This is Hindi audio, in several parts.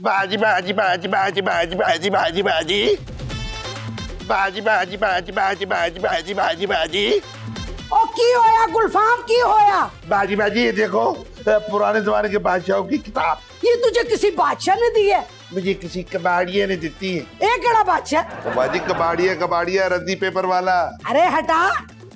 बाजी बाजी बाजी बाजी बाजी बाजी बाजी बाजी बाजी बाजी बाजी बाजी बाजी बाजी बाजी बाजी। ओ की होया गुलफाम, की होया? बाजी बाजी ये देखो, पुराने जमाने के बादशाहों की किताब। ये तुझे किसी बादशाह ने दी है? मुझे किसी कबाड़िया ने देती है। एक केड़ा बादशाह? तो बाजी कबाड़िया कबाड़िया रद्दी पेपर वाला। अरे हटा,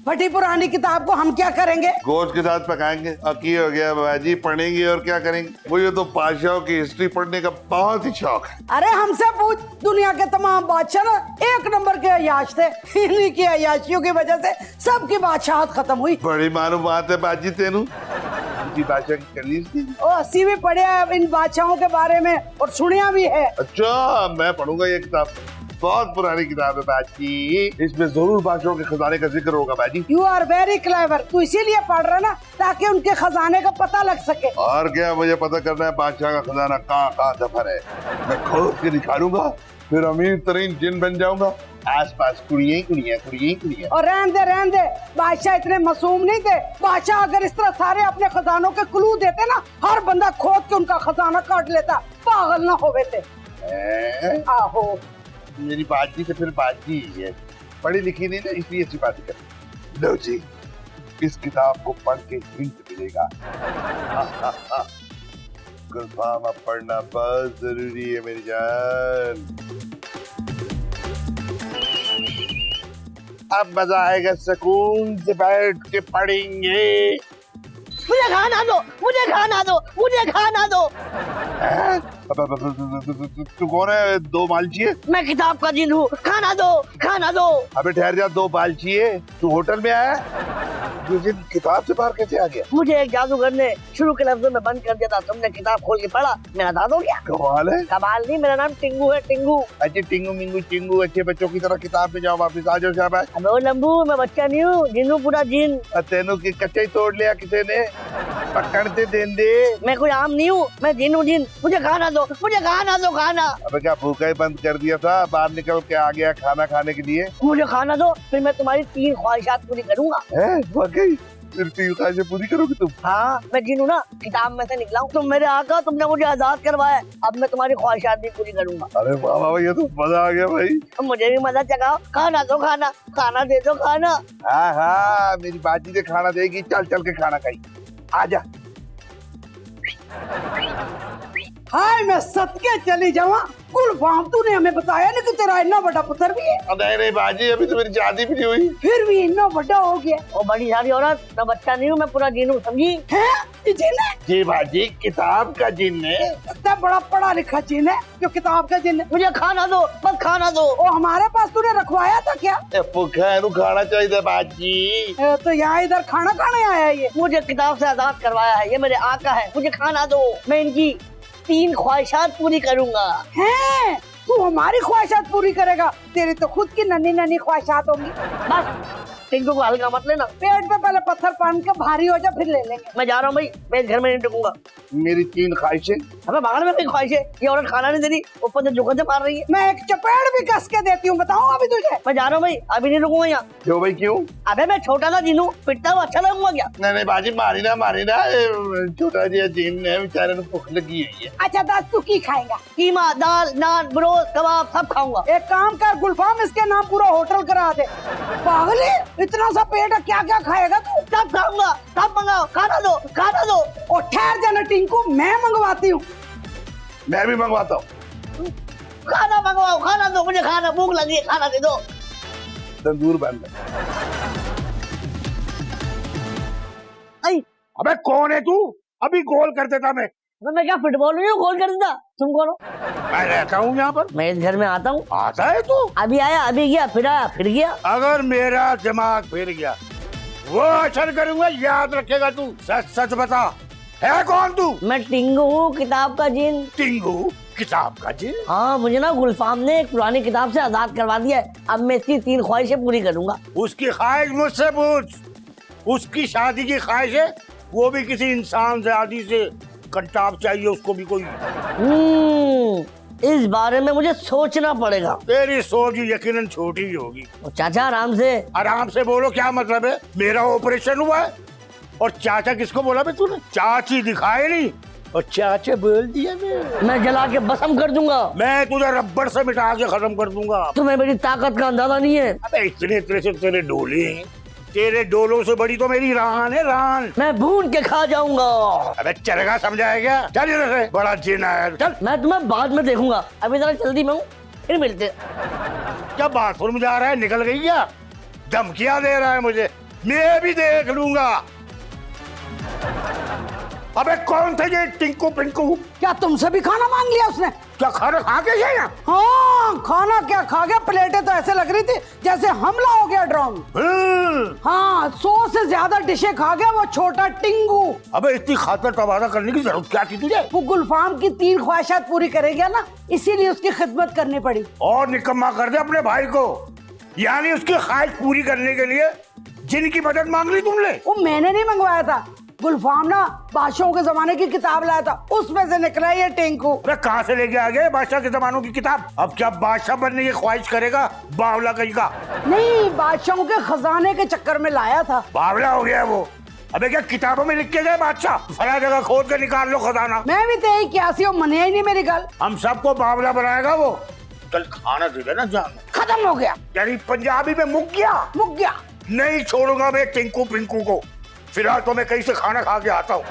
फटी पुरानी किताब को हम क्या करेंगे? गोश्त के साथ पकाएंगे। अकी हो गया बाजी, पढ़ेंगे और क्या करेंगे। मुझे तो बादशाहों की हिस्ट्री पढ़ने का बहुत ही शौक है। अरे हमसे पूछ, दुनिया के तमाम बादशाह ना एक नंबर के अय्याश थे। इन्हीं की अय्याशियों की वजह से सबकी बादशाहत खत्म हुई। बड़ी मालूम बात है बाजी तेनू। बादशाह की कर ली थी। ओ अस्सी भी पढ़िया है इन बादशाहों के बारे में और सुनिया भी है। अच्छा, मैं पढ़ूंगा ये किताब। बहुत पुरानी किताब है बाजी, इसमें जरूर बादशाहों के खजाने का जिक्र होगा बाजी। You are very clever. तू इसीलिए पढ़ रहा ना ताकि उनके खजाने का पता लग सके। और क्या, मुझे पता करना है बादशाह का खजाना कहाँ दफन है। मैं खोद के निकालूंगा, फिर अमीर तरीन जिन बन जाऊंगा। आस पास कुड़ियां कुड़ियां कुड़ियां कुड़ियां। और रहने दे, बादशाह इतने मासूम नहीं थे। बादशाह अगर इस तरह सारे अपने खजानों के क्लू देते ना, हर बंदा खोद के उनका खजाना काट लेता। पागल ना होवे थे। आहो, मेरी बाजी से फिर बाजी ही है, पढ़ी लिखी नहीं ना, इसलिए अच्छी बात कर। लो जी, इस किताब को पढ़ के हिंट मिलेगा। गुलफाम अब पढ़ना बहुत जरूरी है मेरी जान। अब मजा आएगा, सुकून से बैठ के पढ़ेंगे। मुझे खाना दो, मुझे खाना दो, मुझे खाना दो। तू कौन है? दो बालची है? मैं किताब का जिन हूँ, खाना दो, खाना दो। अबे ठहर जा, दो बालची है? तू होटल में आया? तुझे किताब से बाहर कैसे आ गया? मुझे एक जादूगर ने शुरू के लफ्जों में बंद कर दिया था। तुमने किताब खोल के पढ़ा, मेरा दाद हो गया। कमाल है। कमाल नहीं, मेरा नाम टिंगू है, टिंगू। अच्छे टिंगू मिंगू चिंगू, अच्छे बच्चों की तरह किताब में जाओ, वापस आ जाओ शाबाश। अबे ओ लंबू, मैं बच्चा नहीं हूँ, जिन हूँ, पूरा जिन। तेनू की कच्चे ही तोड़ लिया किसी ने, पकड़ते देंदे। मैं कोई आम नहीं हूँ, मैं जिन हूँ, जिन। मुझे खाना दो, मुझे खाना दो, खाना। अबे क्या भूखा ही बंद कर दिया था? बाहर निकल के आ गया खाना खाने के लिए। मुझे खाना दो, फिर मैं तुम्हारी 3 ख्वाहिशात पूरी करूंगा। है वाकई? फिर 3 ख्वाहिशें पूरी करोगे तुम? हाँ, मैं जिन हूँ ना, किताब में से निकला हूँ। तुम मेरे आका, तुमने मुझे आजाद करवाया। अब मैं तुम्हारी ख्वाहिशात भी पूरी करूंगा। अरे वाह वाह, ये तो मजा आ गया भाई। मुझे भी मजा चखाओ। खाना दो, खाना, खाना दे दो, खाना। हाँ हाँ, मेरी बाजी ने खाना देगी। चल चल के खाना खाई, आजा। हाय मैं सदके चली जावा। गुलफाम, तूने हमें बताया ना कि तेरा इतना बड़ा पुत्र भी है। नहीं नहीं बाजी, अभी तो मेरी शादी भी नहीं हुई। फिर भी इतना बड़ा हो गया। ओ बड़ी सारी औरत, मैं बच्चा नहीं हूँ, मैं पूरा जिन हूँ, समझी? है जिन है? जी बाजी, किताब का जिन है। इतना बड़ा पढ़ा लिखा जिन है जो किताब का जिन है। मुझे खाना दो, बस खाना दो। ओ हमारे पास तूने रखवाया था क्या? भूखा है, खाना चाहिए बाजी। तो यहाँ इधर खाना खाने आया है ये? मुझे किताब से आजाद करवाया है, ये मेरे आका है। मुझे खाना दो, मैं इनकी 3 ख्वाहिशात पूरी करूंगा। है तू हमारी ख्वाहिशात पूरी करेगा? तेरी तो खुद की नन्ही नन्ही ख्वाहिशात होंगी। बस टिंकू को हल्का मत लेना। पेट पे पहले पत्थर पान के भारी हो जा, फिर ले लेंगे। मैं जा रहा हूँ भाई, मैं इस घर में नहीं रुकूंगा। मेरी 3 ख्वाहिशें। हमें भागने में कोई ख्वाहिश है? ये औरत खाना नहीं दे रही, ऊपर से जुगत से मार रही है। मैं एक चपेड़ भी कस के देती हूँ, बताऊँ अभी तुझे? मैं जा रहा हूँ भाई, अभी नहीं रुकूंगा यहाँ। क्यों भाई क्यों? अबे मैं छोटा सा जिनू, पिटता हुआ अच्छा लगूंगा क्या? नहीं बाजी, मारी ना छोटा जी जिन है, बेचारे को भूख लगी हुई है। अच्छा दस, तू की खाएगा? कीमा, दाल, नान, ब्रोस्ट, कबाब सब खाऊंगा। एक काम कर गुलफाम, इसके नाम पूरा होटल करा दे। पागल है, इतना सा पेट है, क्या क्या खाएगा तू? सब खाऊंगा, सब मंगाओ, खाना दो, खाना दो। और ठहर जाना टिंकू, मैं मंगवाती हूँ। मैं भी मंगवाता हूँ। खाना मंगवाओ, खाना दो, मुझे खाना, भूख लगी है, खाना दे दो। तंदूर बंद। अबे कौन है तू? अभी गोल कर देता मैं। मैं क्या फुटबॉल नहीं हूँ, गोल कर देता? तुम कौन हो? मैं रहता हूँ यहाँ पर। मैं इस घर में आता हूँ। आता है तू? अभी आया, अभी गया, फिर आया, फिर गया। अगर मेरा दिमाग फिर गया वो असर करूंगा, याद रखेगा तू। सच सच बता, है कौन तू? मैं टिंगू हूँ, किताब का जिन। टिंगू, किताब का जिन? हाँ, मुझे ना गुलफाम ने एक पुरानी किताब से आजाद करवा दिया है। अब मैं इसकी 3 ख्वाहिशें पूरी करूंगा। उसकी ख्वाहिश मुझसे पूछ। उसकी शादी की ख्वाहिश है, वो भी किसी इंसान से आदि से कंटाप चाहिए उसको भी कोई। इस बारे में मुझे सोचना पड़ेगा। तेरी सोच यकीनन छोटी ही होगी। चाचा आराम से बोलो, क्या मतलब है? मेरा ऑपरेशन हुआ है और चाचा किसको बोला बे तूने? चाची दिखाई नहीं, और चाचा बोल दिया मैं जला के भस्म कर दूंगा। मैं तुझे रबड़ से मिटा के खत्म कर दूंगा। तुम्हें मेरी ताकत का अंदाजा नहीं है। अबे इतने तेरे से तेरे डोले हैं, तेरे डोलों से बड़ी तो मेरी रान है, रान। मैं भून के खा जाऊंगा। अबे चलेगा, समझाया क्या? चल इधर से, बड़ा जिन है, चल। मैं तुम्हें बाद में देखूंगा, अभी जरा जल्दी में हूँ, फिर मिलते। क्या बाथरूम जा रहा है, निकल गई क्या? धमकियां दे रहा है मुझे, मैं भी देख लूंगा। अबे कौन थे ये टिंकू पिंकू? क्या तुमसे भी खाना मांग लिया उसने? क्या खाना खा के गया? हाँ, खाना क्या खा गया, प्लेटें तो ऐसे लग रही थी जैसे हमला हो गया ड्रोन। हाँ, 100 से ज्यादा डिशें खा गया वो छोटा टिंगू। अबे इतनी खातर तबादला करने की जरूरत क्या थी तुझे? वो गुलफाम की 3 ख्वाहिशात पूरी करेगा ना, इसीलिए उसकी खिदमत करनी पड़ी। और निकम्मा कर दे अपने भाई को, यानी उसकी ख्वाहिश पूरी करने के लिए जिनकी मदद मांग ली तुमने। वो मैंने नहीं मंगवाया था, गुलफाम ना बादशाहों के जमाने की किताब लाया था, उसमें से निकला ये टिंकू। अरे कहाँ से लेके आ गए बादशाह के जमानों की किताब? अब क्या बादशाह बनने की ख्वाहिश करेगा बावला कहीं का? नहीं, बादशाहों के खजाने के चक्कर में लाया था। बावला हो गया वो। अबे क्या किताबों में लिख के गए बादशाह फला जगह खोद के निकाल लो खजाना? मैं भी तो यही क्यासी हूँ, मनिया ही नहीं मेरी गल। हम सबको बावला बनाएगा वो। कल खाना दे देना जान। खत्म हो गया। यानी पंजाबी में मुक गया? मुक गया। नहीं छोड़ूंगा मैं टिंकू पिंकू को। फिलहाल तो मैं कहीं से खाना खा के आता हूँ।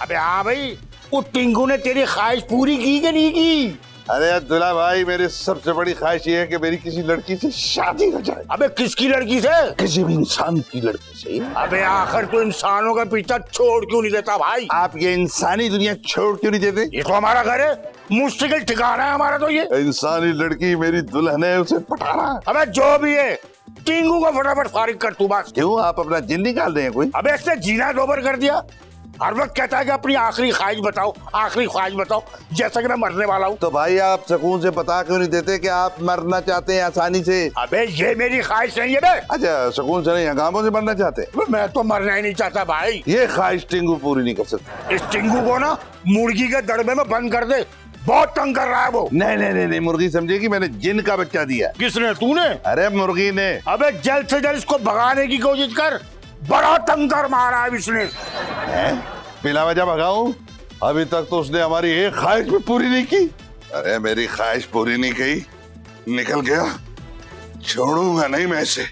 अबे हाँ भाई, वो टिंकू ने तेरी ख्वाहिश पूरी की कि नहीं की? अरे यार दुल्हा भाई, मेरी सबसे बड़ी ख्वाहिश ये है कि मेरी किसी लड़की से शादी हो जाए। अबे किसकी लड़की से? किसी भी इंसान की लड़की से। अबे आखिर तू इंसानों का पीछा छोड़ क्यों नहीं देता भाई? आप ये इंसानी दुनिया छोड़ क्यों नहीं देते? ये तो हमारा घर है, मुश्किल ठिकाना है हमारा तो ये। इंसानी लड़की मेरी दुल्हन है, उसे पटाना। अबे जो भी है, टिंकू को फटाफट फारिग कर तू बस। क्यों, आप अपना जिन निकाल रहे हैं कोई? अबे इसने जीना दोबर कर दिया। हर वक्त कहता है कि अपनी आखिरी ख्वाहिश बताओ, आखिरी ख्वाहिश बताओ, जैसा कि मैं मरने वाला हूँ। तो भाई आप सुकून से बता क्यों नहीं देते कि आप मरना चाहते हैं आसानी से? अबे ये मेरी ख्वाहिश नहीं है बे। अच्छा, सुकून से नहीं, हंगामों से मरना चाहते? मैं तो मरना ही नहीं चाहता भाई। ये ख्वाहिश टिंगू पूरी नहीं कर सकता। इस टिंगू को ना मुर्गी के दड़बे में बंद कर दे, बहुत तंग कर रहा है वो। नहीं नहीं नहीं नहीं, मुर्गी समझेगी मैंने जिन का बच्चा दिया। किसने? तूने? अरे मुर्गी ने। अबे जल्द से जल्द इसको भगाने की कोशिश कर, बड़ा तंग कर मारा है इसने। बिना वजह भगाऊं? अभी तक तो उसने हमारी एक ख्वाहिश भी पूरी नहीं की। अरे मेरी ख्वाहिश पूरी नहीं की, निकल गया, छोड़ूंगा नहीं मैं इसे।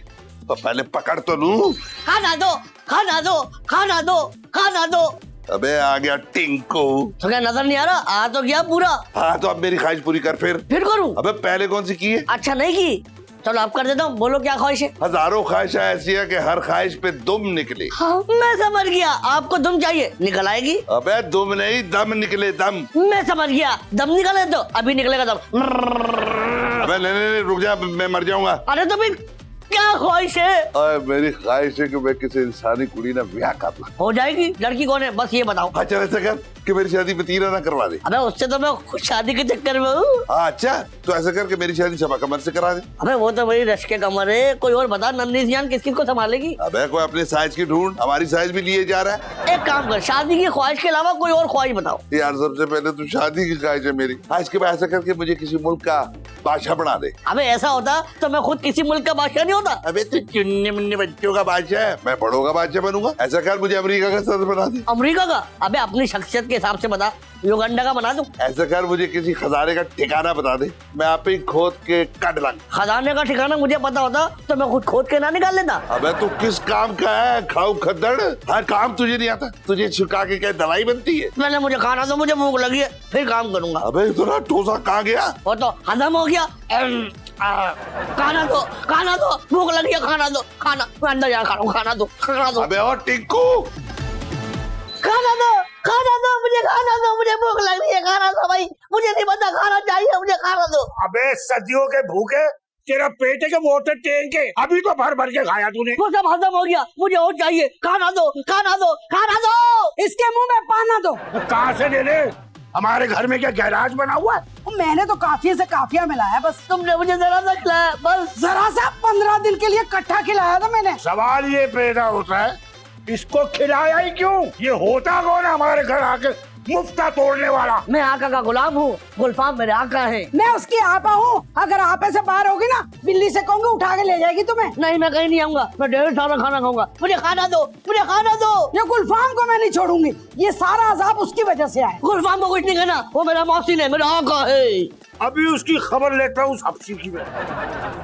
तो पहले पकड़ तो लूं। खाना दो, खाना दो, खाना दो, खाना दो। अबे आ गया टिंकू। तो क्या नजर नहीं आ रहा? आ तो गया पूरा। हाँ तो अब मेरी ख्वाहिश पूरी कर फिर करूं? अबे पहले कौन सी की है? अच्छा नहीं की, चलो आप कर देता हूँ। बोलो क्या ख्वाहिश है? हजारों ख्वाहिशें ऐसी है कि हर ख्वाहिश पे दुम निकले। हाँ, मैं समझ गया, आपको दुम चाहिए, निकल आएगी। अबे दुम नहीं, दम निकले, दम। मैं समझ गया, दम निकले तो अभी निकलेगा दम। अबे नहीं, रुक जा, मैं मर जाऊंगा। अरे तो फिर क्या ख्वाहिश है? अरे मेरी ख्वाहिश है कि मैं किसी इंसानी कुड़ी ना ब्याह कर लूं। हो जाएगी। लड़की कौन है बस ये बताओ। अच्छा ऐसा कर कि मेरी शादी पतीरा ना करवा दे। अबे उससे तो मैं खुद शादी के चक्कर में हूँ। अच्छा तो ऐसा कर कि मेरी शादी छपा कमर से करा दे। अबे वो तो मेरी रश के कमर है, कोई और बता, नंदी जान किस किस को संभालेगी? अबे कोई अपने साइज की ढूंढ, हमारी साइज भी लिए जा रहा है। एक काम कर, शादी की ख्वाहिश के अलावा कोई और ख्वाहिश बताओ। यार सबसे पहले तू शादी की ख्वाहिश है मेरी। आज के बाद ऐसा करके मुझे किसी मुल्क का बादशाह बना दे। अबे ऐसा होता तो मैं खुद किसी मुल्क का बादशाह नहीं होता। अबे तू चुन्ने मुन्ने बच्चों का बादशाह है, मैं बड़ों का बादशाह बनूंगा। ऐसा कर मुझे अमेरिका का सदर बना दे। अमेरिका का? अबे अपनी शख्सियत के हिसाब से बता, युगांडा का बना दूं? ऐसा कर मुझे किसी खजाने का ठिकाना बता दे, मैं आप ही खोद के काट लाऊं। खजाने का ठिकाना मुझे पता होता तो मैं खुद खोद के ना निकाल लेता। अबे तू किस काम का है खाऊ खद्दड़? हर काम तुझे नहीं आता, तुझे छुका के क्या दवाई बनती है? मैंने मुझे खाना दो, मुझे भूख लगी है, फिर काम करूंगा। अबे इतना टोसा कहाँ गया? वो तो हजम हो गया। खाना दो, खाना दो, भूख लगी है, खाना दो, खाना मैं अंदर जा खा रहा हूँ, खाना दो, खाना दो। अबे और टिंकू, खाना दो, खाना दो, मुझे खाना दो, मुझे भूख लग रही है, खाना दो भाई, मुझे नहीं पता, खाना चाहिए, मुझे खाना दो। अबे सदियों के भूखे, तेरा पेट है के वाटर टैंक है? अभी तो भर भर के खाया तूने। वो सब हजम हो गया, मुझे और चाहिए, खाना दो, खाना दो, खाना दो। इसके मुंह में पाना दो। कहाँ से दे दे? हमारे घर में क्या गैराज बना हुआ है? मैंने तो काफिया से काफिया मिलाया बस। तुमने मुझे जरा सा खिलाया बस। जरा सा 15 दिन के लिए इकट्ठा खिलाया था मैंने। सवाल ये पैदा होता है, इसको खिलाया ही क्यों? ये होता कौन है हमारे घर आके मुफ्ता तोड़ने वाला। मैं आका का गुलाम हूँ, गुलफाम मेरे आका है। मैं उसकी आपा हूँ, अगर आपे से बाहर होगी ना बिल्ली से कहूंगी उठा के ले जाएगी तुम्हें। नहीं मैं कहीं नहीं आऊंगा, मैं ढेर सारा खाना खाऊंगा। मुझे खाना दो, मुझे खाना दो। ये गुलफाम को मैं नहीं छोड़ूंगी, ये सारा अजाब उसकी वजह से आया। गुलफाम को कुछ नहीं कहना, वो मेरा मौसिन है, मेरा आका है। अभी उसकी खबर लेता हूँ हफ्सी की मैं।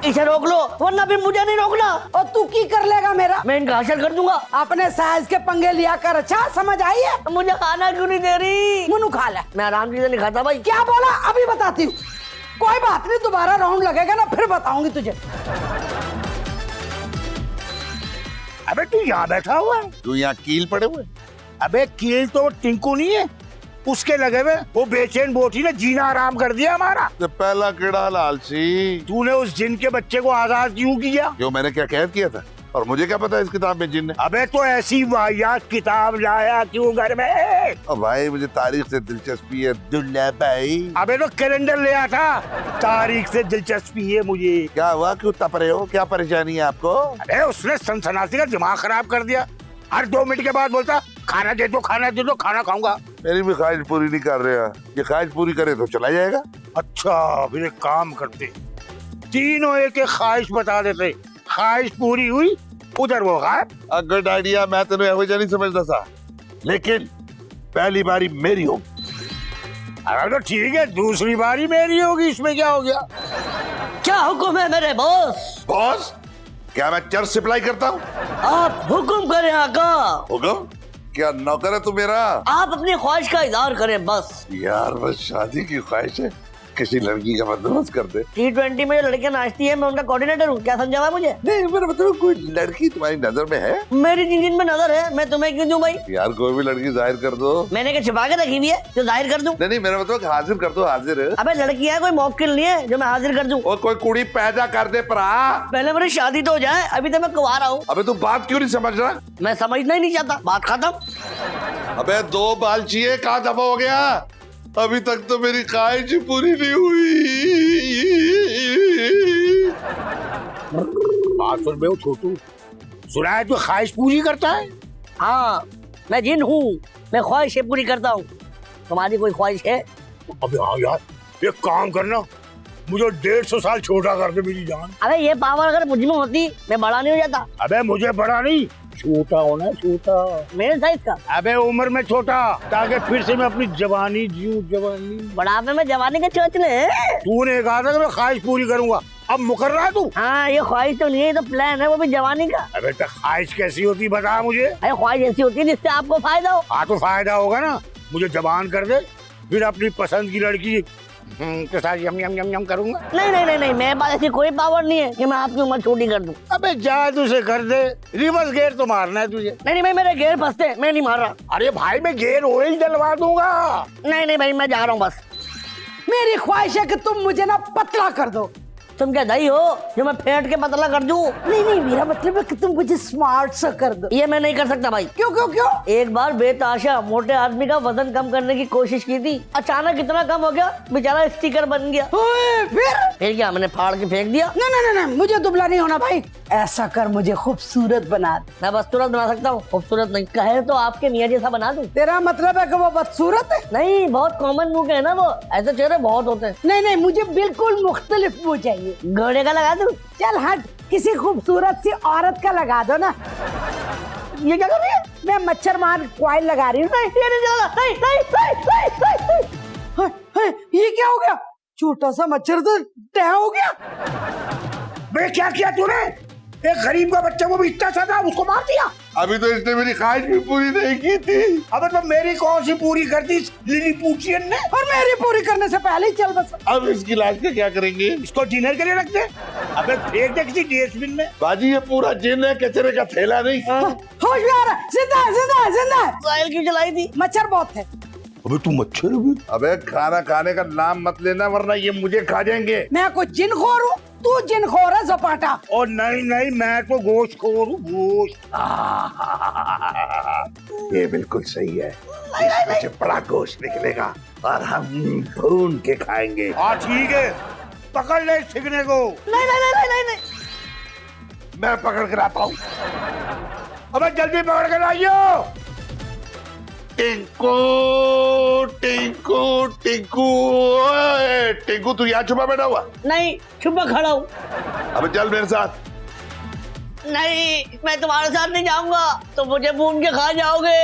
इसे रोक लो वरना फिर मुझे नहीं रोकना। और तू की कर लेगा मेरा? मैं इनका हासिल कर दूंगा। अपने साइज के पंगे लिया कर, अच्छा समझ आई है? मुझे खाना क्यों नहीं दे रही? मुन्नू खा ले। मैं आराम से नहीं खाता भाई। क्या बोला? अभी बताती हूँ। कोई बात नहीं, दोबारा राउंड लगेगा ना फिर बताऊंगी तुझे। अबे तू यहाँ बैठा हुआ है? तू यहाँ कील पड़े हुए? अबे कील तो टिंकू नहीं है, उसके लगे हुए। वो बेचैन बोटी ने जीना आराम कर दिया हमारा। तो पहला किड़ा लालची। तूने उस जिन के बच्चे को आजाद क्यों किया? क्यों, मैंने क्या कैद किया था? और मुझे क्या पता इस किताब में जिन है? अबे तो ऐसी वाहियात किताब लाया क्यों घर में? अब भाई मुझे तारीख से दिलचस्पी है दुल्ला भाई। अबे तो कैलेंडर ले आया था, तारीख से दिलचस्पी है मुझे। क्या हुआ, क्यों तप रहे हो, क्या परेशानी है आपको? अरे उसने सनसनाटी का दिमाग खराब कर दिया। हर 2 मिनट के बाद बोलता खाना दे दो, खाना दे दो, खाना खाऊंगा। मेरी भी ख्वाहिश पूरी नहीं कर रहे हैं। ये ख्वाहिश पूरी करे तो चला जाएगा। अच्छा फिर एक काम करते, तीनों एक एक ख्वाहिश बता देते, ख्वाहिश पूरी हुई उधर वो गायब। गुड आइडिया, मैं तेरे एवं नहीं समझता था, लेकिन पहली बारी मेरी हो। अरे तो ठीक है, दूसरी बारी मेरी होगी, इसमें क्या हो गया? क्या हुक्म है मेरे बॉस? बॉस, क्या मैं चर्च सप्लाई करता हूँ? आप हुक्म करें आका। हुक्म? क्या नौकर है तू मेरा? आप अपनी ख्वाहिश का इजहार करें बस। यार बस शादी की ख्वाहिश है, किसी लड़की का बंदोबस्त कर दे। T20 में जो लड़कियां नाचती है मैं उनका कोऑर्डिनेटर हूँ, क्या समझा हुआ मुझे? नहीं मेरा मतलब कोई लड़की तुम्हारी नजर में है? मेरी जिन में नजर है, मैं तुम्हें क्यों दूं भाई? यार कोई भी लड़की जाहिर कर दो। मैंने क्या छिपा के रखी हुई है जो जाहिर कर दूं? नहीं मेरा मतलब हाजिर कर दो, हाजिर। अबे लड़कियां कोई मौकिल नहीं है जो मैं हाजिर कर दूं। और कोई कुड़ी पैदा कर दे परा। पहले मेरी शादी तो हो जाए, अभी तो मैं कुंवारा हूँ। अबे तू बात क्यों नहीं समझ रहा? मैं समझना ही नहीं चाहता, बात खत्म। अबे 2 बाल चाहिए, कहाँ दफा हो गया? अभी तक तो मेरी ख्वाहिश पूरी नहीं हुई। बात सुन बे वो छोटू, सुना है तू ख्वाहिश पूरी करता है? हाँ मैं जिन हूँ, मैं ख्वाहिशें पूरी करता हूँ। तुम्हारी कोई ख्वाहिश है? अबे हाँ यार, एक काम करना, मुझे 150 साल छोटा कर दे मेरी जान। अबे ये पावर अगर मुझ में होती मैं बड़ा नहीं हो जाता। अबे मुझे बड़ा नहीं, छोटा होना है, छोटा मेरे साइज का। अबे उम्र में छोटा, ताकि फिर से मैं अपनी जवानी जीऊं। जवानी बुढ़ापे में जवानी के चोचले। तूने कहा था कि मैं ख्वाहिश पूरी करूंगा, अब मुकर रहा है तू? हाँ ये ख्वाहिश तो नहीं है, ये तो प्लान है, वो भी जवानी का। अबे तो ख्वाहिश कैसी होती बता मुझे। अरे ख्वाहिश ऐसी होती है जिससे आपको फायदा हो। हाँ तो फायदा होगा ना, मुझे जवान कर दे, फिर अपनी पसंद की लड़की के साथ यम यम यम यम करूंगा। नहीं नहीं नहीं नहीं, मेरे पास ऐसी कोई पावर नहीं है कि मैं आपकी उम्र छोटी कर दूं। अबे जादू से कर दे, रिवर्स गेयर तो मारना है तुझे। नहीं नहीं भाई, मेरे गेयर फंसते, मैं नहीं मार रहा। अरे भाई मैं गेयर ऑयल डलवा दूंगा। नहीं नहीं भाई, मैं जा रहा हूँ बस। मेरी ख्वाहिश है कि तुम मुझे ना पतला कर दो। तुम क्या दही हो जो मैं फेंट के पतला कर दूं? नहीं नहीं, मेरा मतलब है कि तुम मुझे स्मार्ट सा कर दो। ये मैं नहीं कर सकता भाई। क्यों क्यों क्यों? एक बार बेताशा मोटे आदमी का वजन कम करने की कोशिश की थी, अचानक इतना कम हो गया बेचारा स्टिकर बन गया। ओए, फिर क्या मैंने फाड़ के फेंक दिया? नहीं नहीं नहीं, मुझे दुबला नहीं होना भाई। ऐसा कर मुझे खूबसूरत बना दे। मैं बदसूरत बना सकता हूँ, खूबसूरत नहीं। कहे तो आपके मियाँ जैसा बना दूं। तेरा मतलब है कि वो बदसूरत है? नहीं, बहुत कॉमन मुंह के है ना वो, ऐसे चेहरे बहुत होते हैं। नहीं नहीं, मुझे बिल्कुल मुख्तलिफ मुंह चाहिए। घोड़े का लगा दूं? चल हट, किसी खूबसूरत सी औरत का लगा दो ना। ये क्या कर रही है? मैं मच्छर मार कॉइल लगा रही हूँ। नहीं ये नहीं चला, नहीं नहीं नहीं नहीं नहीं। हाय, हाय, ये क्या हो गया? छोटा सा मच्छर तो तय हो गया। बे क्या किया तूने? एक गरीब का बच्चा, वो भी इतना सा था, उसको मार दिया। अभी तो इसने मेरी ख्वाहिश भी पूरी नहीं की थी। अबे तो मेरी कौन सी पूरी कर दी लिलीपुटियन ने? और मेरी पूरी करने से पहले ही चल बस। अब इसकी लाश का क्या करेंगे? इसको डिनर के लिए रख दे। अबे फेंक दे किसी डस्टबिन में। बाजी ये पूरा जिन है, कचरे का थैला नहीं। होशियार है, जिंदा है, जिंदा है, जिंदा है। साहिल क्यों जलाई थी? मच्छर बहुत थे। अबे तू मच्छर भी? अबे खाना खाने का नाम मत लेना, वरना ये मुझे खा जाएंगे। मैं कुछ जिनखोर हूँ, तू जिनखोर है सपाटा। और नहीं नहीं, मैं तो गोश्त खोर हूँ, गोश्त। ये बिल्कुल सही है, इसमें से बड़ा गोश्त निकलेगा और हम भून के खाएंगे। हाँ ठीक है, पकड़ ले छिकने को। नहीं नहीं नहीं नहीं नहीं। मैं पकड़ कर आता हूँ। अबे जल्दी पकड़ के लाइयो। टिंकू टिंकू टिंकू ओए, टिंकू तू यहाँ छुपा बैठा हुआ? नहीं, चुप मैं खड़ा हूँ। अबे चल मेरे साथ। नहीं, मैं तुम्हारे साथ नहीं जाऊंगा, तो मुझे भून के खा जाओगे।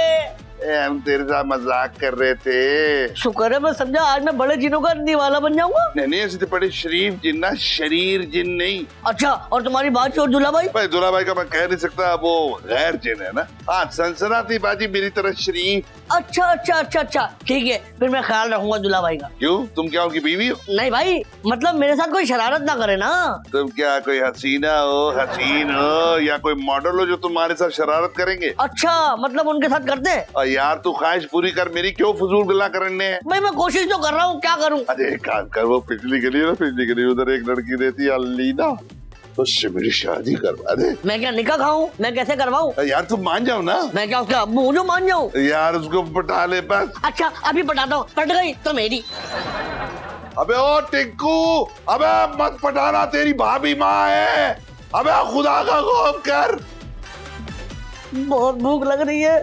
हम तेरे साथ मजाक कर रहे थे। शुक्र है मैं समझा, आज मैं बड़े जिनों का दीवाला बन जाऊंगा। नहीं ऐसे तो बड़े शरीफ जिन ना, शरीर जिन नहीं। अच्छा, और तुम्हारी बात और दूल्हा भाई? भाई दूल्हा भाई का मैं कह नहीं सकता, वो गैर जिन है ना। हाँ, सनसनाती बाजी मेरी तरह शरीफ। अच्छा अच्छा अच्छा अच्छा, ठीक है, फिर मैं ख्याल रखूंगा दूल्हा भाई का। क्यों, तुम क्या उनकी बीवी हो? नहीं भाई, मतलब मेरे साथ कोई शरारत ना करे ना। तुम क्या कोई हसीना हो, हसीन हो, या कोई मॉडल हो जो तुम्हारे साथ शरारत करेंगे? अच्छा, मतलब उनके साथ करते हैं? और यार तू ख्वाहिश पूरी कर मेरी, क्यों फजूल गल्ला करने हैं? भाई मैं कोशिश तो कर रहा हूँ, क्या करूँ? अरे एक काम कर, वो पिछली गली है ना, पिछली गली उधर एक लड़की रहती है अलीना, उससे मेरी शादी करवा दे। मैं क्या निकाह खाऊं? मैं कैसे करवाऊं? यार तुम मान जाओ ना। मैं क्या उसका अब्बू हूँ जो मान जाऊं? यार उसको पटा ले बस। अच्छा, अभी पटाता हूँ, पट गई तो मेरी। अबे ओ टिंकू, अबे मत पटाना, तेरी भाभी माँ है। अबे खुदा का खौफ कर। बहुत भूख लग रही है,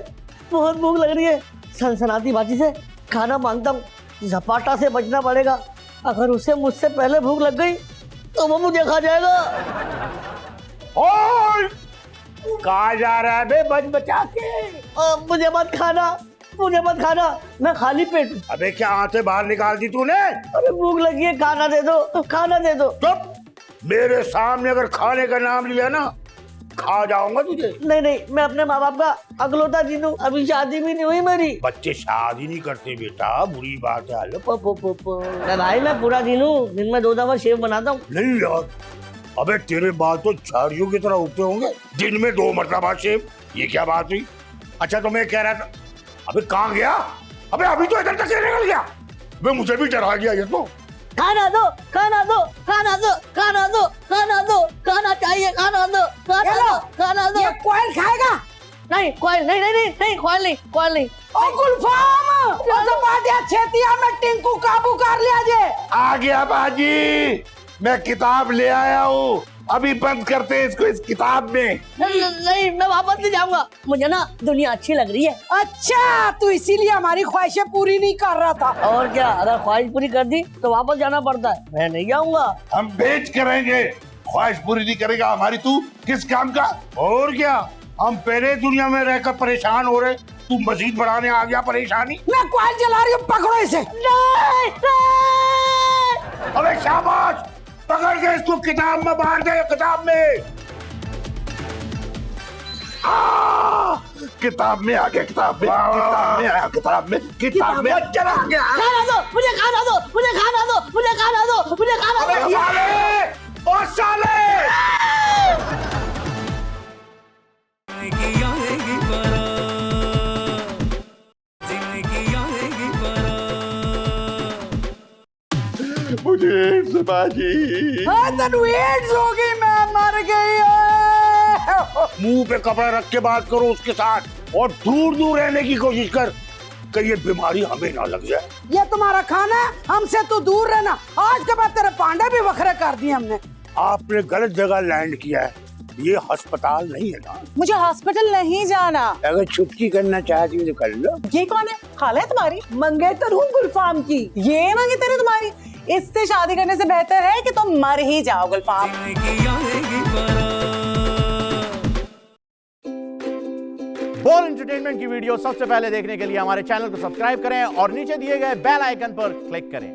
बहुत भूख लग रही है। सनसनाती बाजी से खाना मांगता हूँ, झपाटा से बचना पड़ेगा। अगर उसे मुझसे पहले भूख लग गई तो वो मुझे खा जाएगा। ओए, कहाँ जा रहा है बे बच बचा के? मुझे मत खाना, मुझे मत खाना, मैं खाली पेट हूँ। अबे क्या आंखें बाहर निकाल दी तूने? अरे भूख लगी है, खाना दे दो, खाना दे दो। चुप, मेरे सामने अगर खाने का नाम लिया ना, खा जाऊंगा तुझे। नहीं नहीं, मैं अपने माँ बाप का अगलौता जीन हूँ, अभी शादी भी नहीं हुई मेरी। बच्चे शादी नहीं करते बेटा, बुरी बात है। मैं भाई, मैं पूरा दिन हूँ, दिन में 2 दफा शेव बनाता हूँ। नहीं यार, अबे तेरे बाल तो झाड़ियों की तरह उगते होंगे, दिन में 2 मरतबा शेव, ये क्या बात हुई? अच्छा तो मैं कह रहा था, अबे कहाँ गया? अबे अभी तो इधर तक से निकल गया। अबे मुझे भी डरा गया ये तो। खाना दो, खाना दो, खाना दो, खाना दो, खाना दो, खाना चाहिए, खाना दो, खाना दो, खाना दो। ये कोयल खाएगा? नहीं कोयल नहीं, नहीं नहीं नहीं, कोयल नहीं, कोयल नहीं। ओ गुलफाम, ओ जबादिया छेतिया में टिंकू काबू कर लिया जे। आ गया बाजी, मैं किताब ले आया हूँ, अभी बंद करते हैं इसको इस किताब में। नहीं, मैं वापस नहीं जाऊंगा, मुझे ना दुनिया अच्छी लग रही है। अच्छा, तू इसीलिए हमारी ख्वाहिशें पूरी नहीं कर रहा था। और क्या, अगर ख्वाहिश पूरी कर दी तो वापस जाना पड़ता है, मैं नहीं जाऊंगा। हम बेच करेंगे, ख्वाहिश पूरी नहीं करेगा हमारी, तू किस काम का? और क्या, हम पहले दुनिया में रहकर परेशान हो रहे, तू मजीद बढ़ाने आ गया परेशानी। मैं कोयल जला रही हूँ, पकड़ो इसे। नहीं, नहीं। अबे शाबाश, पकड़ के इसको किताब में बांध दे, किताब में। किताब में आ गया, किताब में, किताब में आया, किताब में, किताब में चला गया। खाना दो, मुझे खाना दो, मुझे खाना दो, मुझे खाना दो, मुझे खाना अबे दो। साले, ओ साले। मुझे एड्स है बाजी। हाँ, तनु एड्स हो गई, मैं मर गई। मुंह पे कपड़ा रख के बात करो उसके साथ, और दूर दूर रहने की कोशिश कर, कहीं ये बीमारी हमें ना लग जाए। ये तुम्हारा खाना है, हमसे तू दूर रहना। आज के बाद तेरे पांडे भी बखरे कर दिए हमने। आपने गलत जगह लैंड किया है, ये अस्पताल नहीं है ना। मुझे हॉस्पिटल नहीं जाना। अगर छुट्टी करना चाहती हो तो कर लो। ये कौन है? खाला है तुम्हारी? मंगेतर हूँ गुलफाम की। ये मंगेतर है तुम्हारी? इससे शादी करने से बेहतर है कि तुम मर ही जाओ गुलफाम। बोल एंटरटेनमेंट की वीडियो सबसे पहले देखने के लिए हमारे चैनल को सब्सक्राइब करें और नीचे दिए गए बेल आइकन पर क्लिक करें।